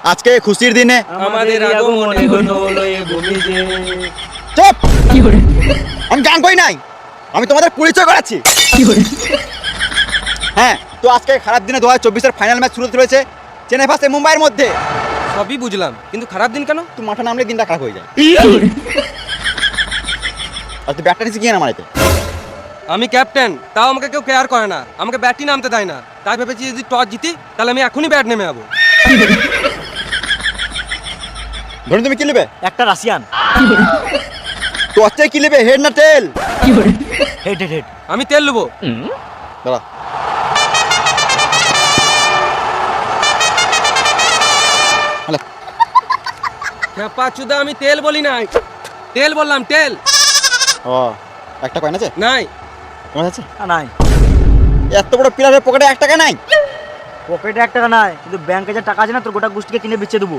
আজকে এই খুশির দিনে আমাদের আগমনে হলো এ ভূমিতে। চুপ! আমি গান করি নাই, আমি তোমাদের পরিচয় করাচ্ছি। হ্যাঁ, তো আজকে খারাপ দিনে 2024-এর ফাইনাল ম্যাচ শুরু হতে চলেছে চেন্নাই ভার্সেস মুম্বাইয়ের মধ্যে। সবই বুঝলাম, কিন্তু খারাপ দিন কেন? তুই মাঠে নামলে দিনটা খারাপ হয়ে যায়। আর তুই ব্যাটটা নিচে গিয়ে না মারাইতে। আমি ক্যাপ্টেন, তাও আমাকে কেউ কেয়ার করে না, আমাকে ব্যাটই নামতে দেয় না। তাই ভেবেছি যদি টস জিতি তাহলে আমি এখনই ব্যাট নেমে যাবো। ধরুন তুমি কি নেবে? একটা রাশিয়ান। তো হচ্ছে কি নেবে, হেড না টেল? Head head head. আমি তেল নেবো। দাঁড়া। খেপা চুদা, আমি তেল বলি নাই, তেল বললাম, তেল। ও, একটা কয়েন আছে? নাই। কয়েন আছে? নাই। এত বড় প্লেয়ারের পকেটে 1 টাকা নাই? পকেটে 1 টাকা নাই, কিন্তু ব্যাংকে যে টাকা আছে না, তোর গোটা গোষ্ঠীকে কিনে বেচে দেবো।